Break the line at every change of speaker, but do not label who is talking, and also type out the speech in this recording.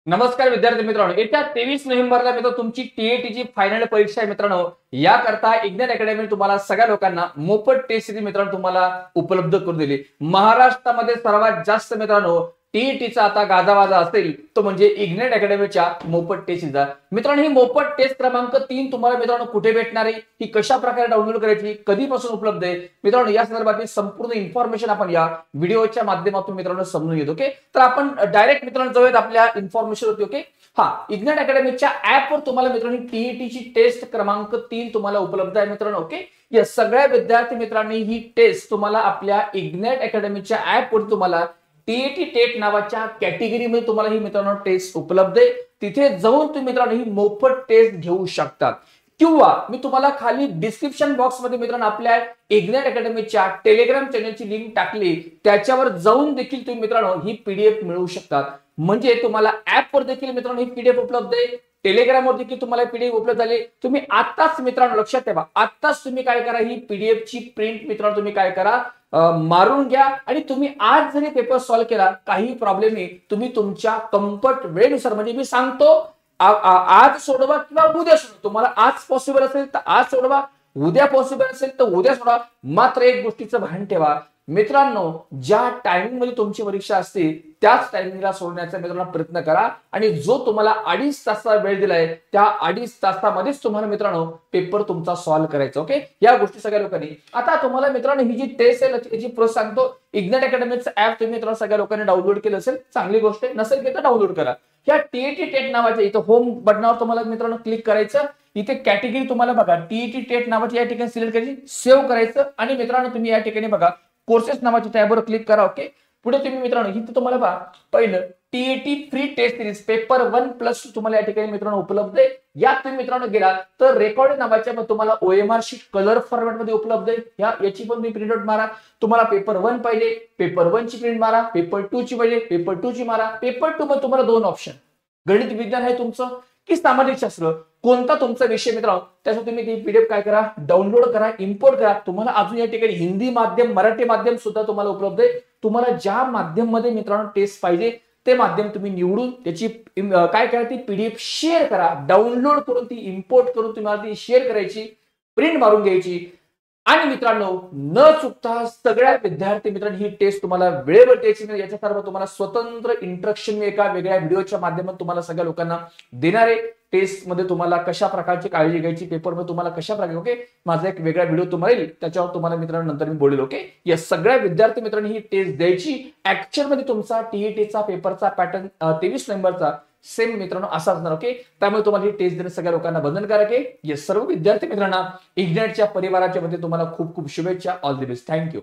नमस्कार विद्यार्थी मित्रांनो, येत्या 23 नोव्हेंबरला मित्र तुमची टीएटीची फायनल परीक्षा आहे मित्रांनो. याकरता इग्नाइट अकॅडमी तुम्हाला सगळ्या लोकांना मोफत टेस्ट सिरीज मित्रांनो तुम्हाला उपलब्ध करून दिली. महाराष्ट्रामध्ये सर्वात जास्त मित्रांनो टीईटीचा आता गाजावाजा असेल तो म्हणजे इग्नाइट अकॅडमीच्या मोफत टेस्ट सिरीज. मित्रांनो, ही मोफत टेस्ट क्रमांक 3 तुम्हाला मित्रांनो कुठे भेटणार आहे, ही कशा प्रकारे डाउनलोड करायची, कधीपासून उपलब्ध आहे मित्रांनो, या संदर्भातली संपूर्ण इन्फॉर्मेशन आपण या व्हिडिओच्या माध्यमातून मित्रांनो समजून घेतो. ओके, तर आपण डायरेक्ट मित्रांनो जाऊयात आपल्या इन्फॉर्मेशन होती. ओके, हा इग्नाइट अकॅडमीच्या ऍपवर तुम्हाला मित्रांनो टीईटीची टेस्ट क्रमांक 3 तुम्हाला उपलब्ध आहे मित्रांनो. ओके, या सगळ्या विद्यार्थी मित्रांनी ही टेस्ट तुम्हाला आपल्या इग्नाइट अकॅडमीच्या ऍपवर तुम्हाला टीईटी टेट नावाच्या कॅटेगरीमध्ये तुम्हाला ही मित्रांनो टेस्ट उपलब्ध आहे. तिथे जाऊन तुम्ही मित्रांनो ही मोफत टेस्ट घेऊ शकता, किंवा मी तुम्हाला खाली डिस्क्रिप्शन बॉक्स मध्ये मित्रांनो आपल्या इग्नाइट अकॅडमीच्या टेलिग्राम चॅनलची लिंक टाकली, त्याच्यावर जाऊन देखील तुम्ही मित्रांनो ही पीडीएफ मिळवू शकता. म्हणजे तुम्हाला ऍपवर देखील मित्रांनो ही पीडीएफ उपलब्ध आहे, टेलिग्रामवर देखील तुम्हाला पीडीएफ उपलब्ध झाली. तुम्ही आताच मित्रांनो लक्षात ठेवा, आताच तुम्ही काय करा, ही पीडीएफ ची प्रिंट मित्रांनो तुम्ही काय करा, मारून घ्या आणि तुम्ही आज जरी पेपर सॉल्व्ह केला काही प्रॉब्लेम नाही, तुम्ही तुमच्या कम्फर्ट वेळेनुसार, म्हणजे मी सांगतो आज सोडवा किंवा उद्या सोडवा, तुम्हाला आज पॉसिबल असेल तर आज सोडवा, उद्या पॉसिबल असेल तर उद्या सोडवा. मात्र एक गोष्टीचं भान ठेवा मित्रांनो, ज्या टायमिंग मध्ये तुमची परीक्षा असते त्याच टायमिंगला सोडण्याचा मित्रांनो प्रयत्न करा. आणि जो तुम्हाला 2.5 तासाचा वेळ दिलाय त्या 2.5 तासामध्येच तुम्हाला मित्रांनो पेपर तुमचा सॉल्व्ह करायचा. ओके, या गोष्टी सगळ्या लोकांनी. आता तुम्हाला मित्रांनो ही जी टेस्ट आहे याची प्रोसेस सांगतो. इग्नाइट अकॅडमीचं ऍप तुम्ही मित्रांनो सगळ्या लोकांनी डाउनलोड केलं असेल, चांगली गोष्ट आहे, नसेल तर डाउनलोड करा. या टीईटी टेट नावाच्या इथं होम बटनावर तुम्हाला मित्रांनो क्लिक करायचं. इथे कॅटेगरी तुम्हाला बघा टीईटी टेट नावाची या ठिकाणी सिलेक्ट करायची, सेव्ह करायचं आणि मित्रांनो तुम्ही या ठिकाणी बघा कोर्सेस नावाच्या टॅबवर क्लिक करा. ओके, पुढे तुम्ही मित्रांनो इथे तुम्हाला बघा पहिलं TET free test series paper 1+2 तुम्हाला या ठिकाणी मित्रांनो उपलब्ध आहे. यात तुम्ही मित्रांनो गेला तर रेकॉर्ड नावाच्या तुम्हाला ओएमआर शीट कलर फॉर्मॅट मध्ये उपलब्ध आहे. याची पण तुम्ही प्रिंट आउट मारा. तुम्हाला पेपर 1 पाहिजे, पेपर 1 ची प्रिंट मारा. पेपर 2 ची पाहिजे, पेपर 2 ची मारा. पेपर 2 मध्ये तुम्हाला 2 ऑप्शन, गणित विज्ञान आहे तुमचं की सामाजिक शास्त्र, कोणता तुमचा विषय मित्रांनो, त्यासाठी तुम्ही ती पीडीएफ काय करा, डाउनलोड करा, इम्पोर्ट करा. तुम्हाला अजून या ठिकाणी हिंदी माध्यम, मराठी माध्यम सुद्धा तुम्हाला उपलब्ध आहे. तुम्हाला ज्या माध्यम मध्ये मित्रांनो टेस्ट पाहिजे ते माध्यम तुम्ही निवडून त्याची काय करा, ती पीडीएफ शेअर करा, डाउनलोड करून ती इम्पोर्ट करून तुम्हाला ती शेअर करायची, प्रिंट मारून घ्यायची. आणि मित्रांनो न चुकता सगळ्या विद्यार्थी मित्रांनो ही टेस्ट तुम्हाला वेळेवर द्यायची. याच्या सर्व तुम्हाला स्वतंत्र इंस्ट्रक्शन मी एका वेगळ्या व्हिडिओच्या माध्यमातून तुम्हाला सगळ्या लोकांना देणार आहे. टेस्ट मध्ये तुम्हाला कशा प्रकारची काळजी घ्यायची, पेपर मध्ये तुम्हाला कशा प्रकारे. ओके, माझा एक वेगळा व्हिडिओ तुम्हाला येईल, त्याच्यावर तुम्हाला मित्रांनो नंतर मी बोलेल. ओके, या सगळ्या विद्यार्थी मित्रांनी ही टेस्ट द्यायची. ऍक्च्युअल मध्ये तुमचा टीईटीचा पेपरचा पॅटर्न 23 नोव्हेंबरचा सेम मित्रांनो असा असणार. ओके, त्यामुळे तुम्हाला ही टेस्ट देणं सगळ्या लोकांना बंधनकारक आहे. या सर्व विद्यार्थी मित्रांना इग्नाइटच्या परिवाराच्या मध्ये तुम्हाला खूप खूप शुभेच्छा. All the best. थँक्यू.